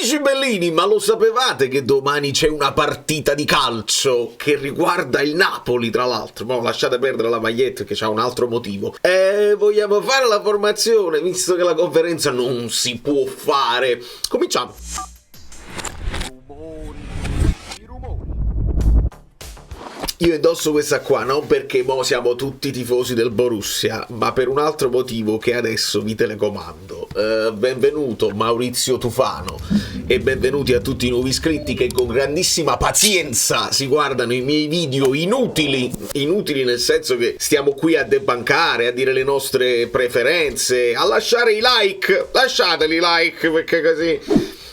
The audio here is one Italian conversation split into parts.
Amici bellini, ma lo sapevate che domani c'è una partita di calcio che riguarda il Napoli, tra l'altro? Ma lasciate perdere la maglietta che c'ha un altro motivo. Vogliamo fare la formazione, visto che la conferenza non si può fare. Cominciamo. Io indosso questa qua non perché mo siamo tutti tifosi del Borussia, ma per un altro motivo che adesso vi telecomando. Benvenuto Maurizio Tufano e benvenuti a tutti i nuovi iscritti che con grandissima pazienza si guardano i miei video inutili nel senso che stiamo qui a debancare, a dire le nostre preferenze, a lasciare i like, lasciateli i like perché così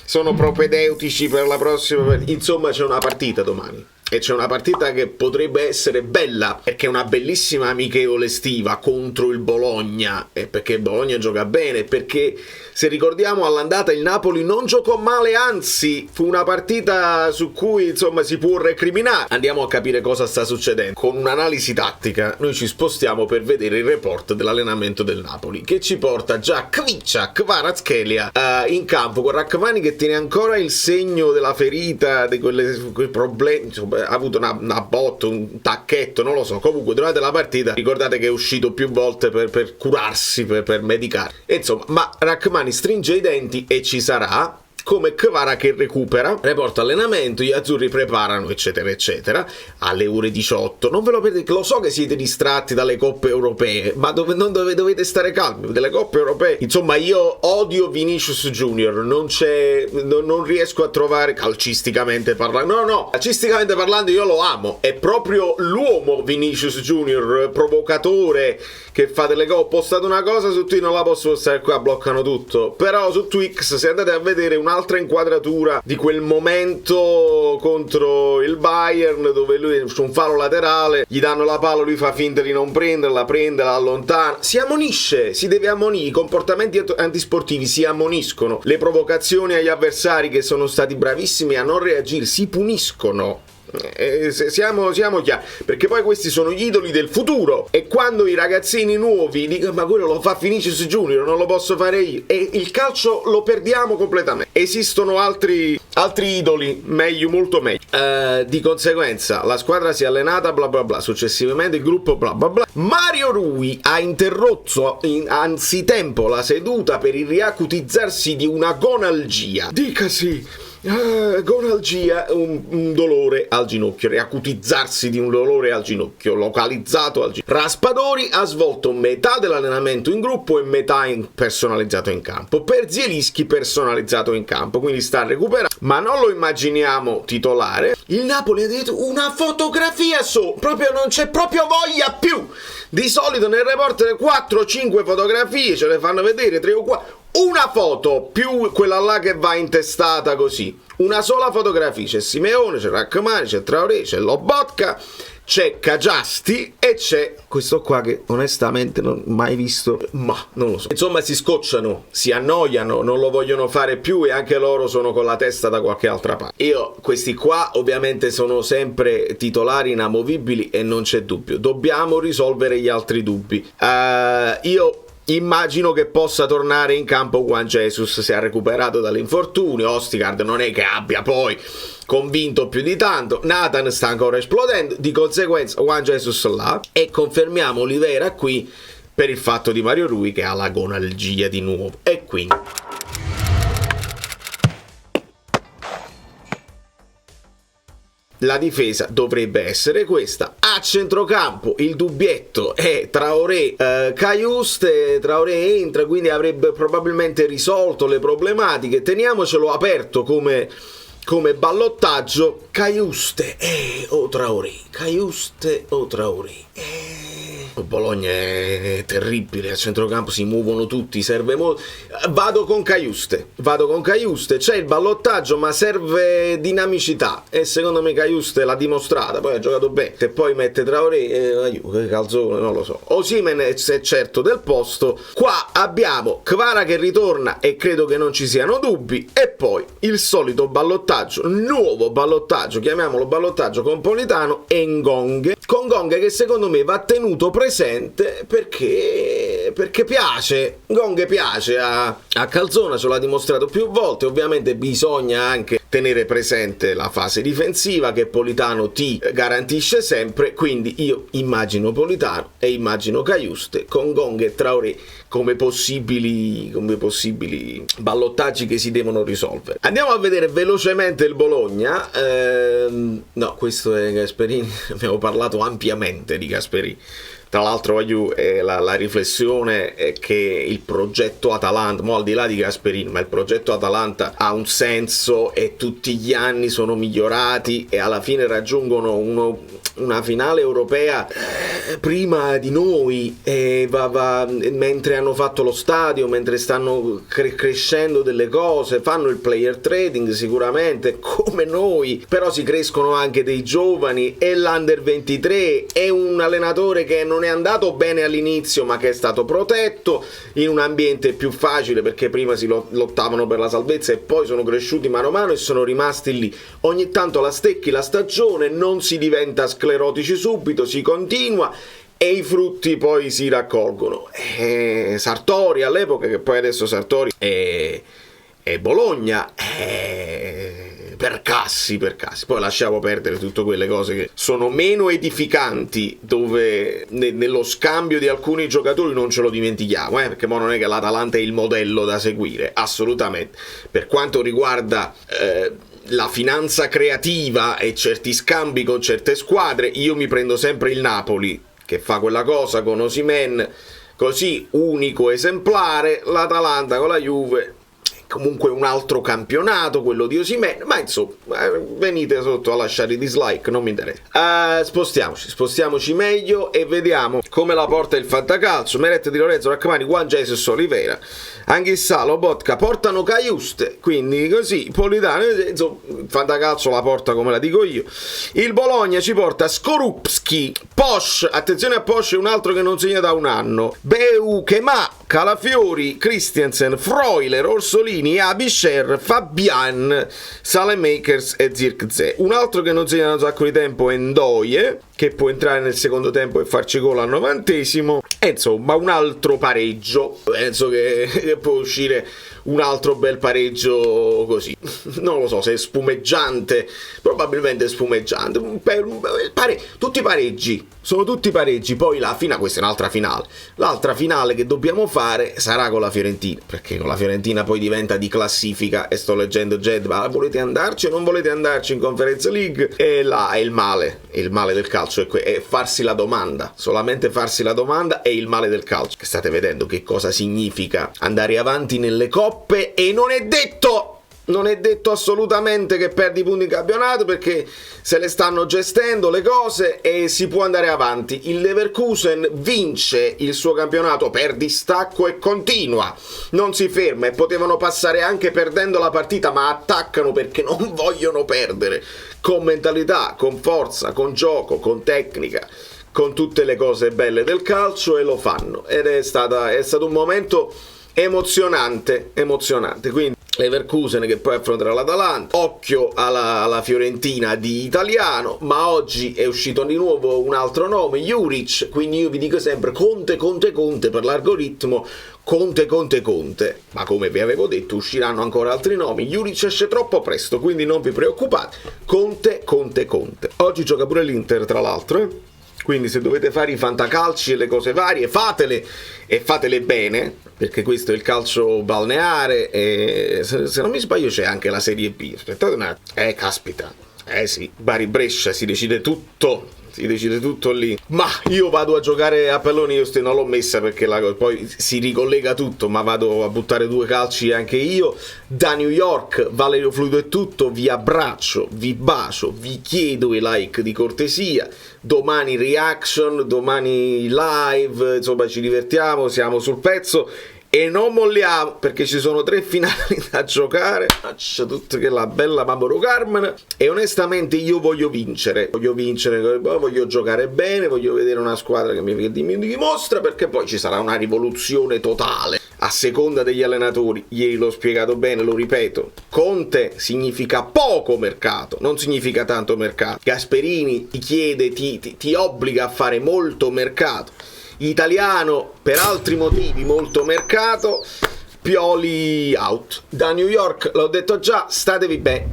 sono propedeutici per la prossima. Insomma, c'è una partita domani. E c'è una partita che potrebbe essere bella, perché è una bellissima amichevole estiva contro il Bologna, e perché il Bologna gioca bene, perché se ricordiamo all'andata il Napoli non giocò male, anzi fu una partita su cui insomma si può recriminare. Andiamo a capire cosa sta succedendo. Con un'analisi tattica noi ci spostiamo per vedere il report dell'allenamento del Napoli, che ci porta già Kvaratskhelia in campo con Rachmani che tiene ancora il segno della ferita, di quei problemi, insomma, ha avuto una botta, un tacchetto, non lo so. Comunque durante la partita ricordate che è uscito più volte per curarsi, per medicare, e insomma, ma Rachmani stringe i denti e ci sarà, come Kvara che recupera, report allenamento, gli azzurri preparano eccetera eccetera alle ore 18. Non ve lo perdete, lo so che siete distratti dalle coppe europee, ma dovete stare calmi. Delle coppe europee, insomma, io odio Vinicius Junior, non riesco a trovare, calcisticamente parlando, calcisticamente parlando io lo amo, è proprio l'uomo Vinicius Junior, provocatore, che fa delle cose. Ho postato una cosa su Twitter, non la posso postare qua, bloccano tutto, però su Twix se andate a vedere un'altra inquadratura di quel momento contro il Bayern, dove lui su un fallo laterale gli danno la palla, lui fa finta di non prenderla, prende, la allontana, si ammonisce, si deve ammonire. I comportamenti antisportivi si ammoniscono, le provocazioni agli avversari che sono stati bravissimi a non reagire si puniscono. Siamo chiari, perché poi questi sono gli idoli del futuro, e quando i ragazzini nuovi dicono ma quello lo fa Vinicius Junior, non lo posso fare io, e il calcio lo perdiamo completamente. Esistono altri idoli meglio, molto meglio, di conseguenza la squadra si è allenata bla bla bla, successivamente il gruppo bla bla bla. Mario Rui ha interrotto anzitempo la seduta per il riacutizzarsi di una gonalgia, dicasi gonalgia, un dolore al ginocchio, riacutizzarsi di un dolore al ginocchio, localizzato al ginocchio. Raspadori ha svolto metà dell'allenamento in gruppo e metà personalizzato in campo. Per Zielinski personalizzato in campo, quindi sta recuperando, ma non lo immaginiamo titolare. Il Napoli ha detto una fotografia proprio non c'è proprio voglia più. Di solito nel report 4-5 fotografie ce le fanno vedere, 3 o 4. Una foto più quella là che va intestata così, una sola fotografia. C'è Simeone, c'è Rachmani, c'è Traoré, c'è Lobotka, c'è Kagiasti e c'è questo qua che onestamente non ho mai visto, ma non lo so. Insomma, si scocciano, si annoiano, non lo vogliono fare più, e anche loro sono con la testa da qualche altra parte. Questi qua ovviamente sono sempre titolari inamovibili e non c'è dubbio, dobbiamo risolvere gli altri dubbi. Io immagino che possa tornare in campo Juan Jesus, si è recuperato dall'infortunio. Ostigard non è che abbia poi convinto più di tanto, Nathan sta ancora esplodendo, di conseguenza Juan Jesus là, e confermiamo Oliveira qui per il fatto di Mario Rui che ha la gonalgia di nuovo. E quindi la difesa dovrebbe essere questa. A centrocampo il dubbietto è Traoré, Cajuste. Traoré entra, quindi avrebbe probabilmente risolto le problematiche. Teniamocelo aperto come ballottaggio. Cajuste o Traoré, Cajuste o Traoré. Il Bologna è terribile, a centrocampo si muovono tutti, serve molto. Vado con Cajuste, c'è il ballottaggio ma serve dinamicità, e secondo me Cajuste l'ha dimostrata, poi ha giocato bene. Se poi mette Traoré, che calzone, non lo so. Osimhen è certo del posto. Qua abbiamo Kvara che ritorna e credo che non ci siano dubbi, e poi il solito ballottaggio, nuovo ballottaggio, chiamiamolo ballottaggio con Politano e Ngong, con Ngong che secondo me va tenuto presente perché perché piace, Gonghe piace a Calzona, ce l'ha dimostrato più volte. Ovviamente bisogna anche tenere presente la fase difensiva che Politano ti garantisce sempre, quindi io immagino Politano e immagino Cajuste con Gonghe e Traoré come possibili ballottaggi che si devono risolvere. Andiamo a vedere velocemente il Bologna. No, questo è Gasperini, abbiamo parlato ampiamente di Gasperini. Tra l'altro la riflessione è che il progetto Atalanta, al di là di Gasperini, ma il progetto Atalanta ha un senso e tutti gli anni sono migliorati e alla fine raggiungono una finale europea prima di noi, mentre hanno fatto lo stadio, mentre stanno crescendo delle cose, fanno il player trading sicuramente come noi, però si crescono anche dei giovani e l'Under 23 è un allenatore che non è andato bene all'inizio ma che è stato protetto in un ambiente più facile, perché prima si lottavano per la salvezza e poi sono cresciuti mano a mano e sono rimasti lì. Ogni tanto la stecchi la stagione, non si diventa sclerotici subito, si continua e i frutti poi si raccolgono. Sartori all'epoca, che poi adesso Sartori è Bologna, per cassi, poi lasciamo perdere tutte quelle cose che sono meno edificanti, dove nello scambio di alcuni giocatori non ce lo dimentichiamo, perché mo non è che l'Atalanta è il modello da seguire, assolutamente. Per quanto riguarda la finanza creativa e certi scambi con certe squadre, io mi prendo sempre il Napoli, che fa quella cosa con Osimhen, così unico, esemplare. L'Atalanta con la Juve comunque un altro campionato, quello di Osimhen, ma insomma venite sotto a lasciare i dislike, non mi interessa. Spostiamoci meglio e vediamo come la porta il fantacalcio. Meret Di Lorenzo, Rachmani, Juan Jesus, Oliveira, Anghissà, Lobotka portano Cajuste, quindi così Politano, insomma, il fantacalcio la porta come la dico io. Il Bologna ci porta Skorupski, Posch, attenzione a Posch, è un altro che non segna da un anno, Beukema, Calafiori, Christiansen, Freuler, Orsolini, Abisher, Fabian, Salemakers e Zirkzee. Un altro che non segna da un sacco di tempo è Ndoye, che può entrare nel secondo tempo e farci gol al 90°. E insomma un altro pareggio, penso che può uscire un altro bel pareggio così, non lo so se è spumeggiante, probabilmente spumeggiante, tutti pareggi, sono tutti pareggi. Poi questa è un'altra finale, l'altra finale che dobbiamo fare sarà con la Fiorentina, perché con la Fiorentina poi diventa di classifica e sto leggendo Jed, ma volete andarci o non volete andarci in Conference League? E là è il male del calcio, è farsi la domanda, solamente farsi la domanda è il male del calcio, che state vedendo che cosa significa andare avanti nelle coppe. E non è detto assolutamente che perdi punti in campionato, perché se le stanno gestendo le cose e si può andare avanti. Il Leverkusen vince il suo campionato per distacco e continua, non si ferma, e potevano passare anche perdendo la partita, ma attaccano perché non vogliono perdere, con mentalità, con forza, con gioco, con tecnica, con tutte le cose belle del calcio, e lo fanno. Ed è stato un momento emozionante. Quindi Leverkusen che poi affronterà l'Atalanta, occhio alla Fiorentina di Italiano, ma oggi è uscito di nuovo un altro nome, Juric, quindi io vi dico sempre Conte per l'algoritmo, Conte, ma come vi avevo detto usciranno ancora altri nomi. Juric esce troppo presto, quindi non vi preoccupate. Conte. Oggi gioca pure l'Inter, tra l'altro, quindi se dovete fare i fantacalci e le cose varie, fatele, e fatele bene, perché questo è il calcio balneare, e se non mi sbaglio c'è anche la Serie B. Aspettate un attimo. Caspita. Sì, Bari-Brescia, si decide tutto lì. Ma io vado a giocare a pallone, io non l'ho messa perché poi si ricollega tutto, ma vado a buttare 2 calci anche io. Da New York, Valerio Fluido è tutto, vi abbraccio, vi bacio, vi chiedo i like di cortesia. Domani reaction, domani live, insomma ci divertiamo, siamo sul pezzo. E non molliamo, perché ci sono 3 finali da giocare. Faccio tutto che la bella Mamoru Carmen. E onestamente io voglio vincere, voglio giocare bene, voglio vedere una squadra che mi dimostra, perché poi ci sarà una rivoluzione totale a seconda degli allenatori. Ieri l'ho spiegato bene, lo ripeto. Conte significa poco mercato, non significa tanto mercato. Gasperini ti chiede, ti obbliga a fare molto mercato. italiano per altri motivi molto mercato. Pioli out. Da New York, l'ho detto già, statevi bene.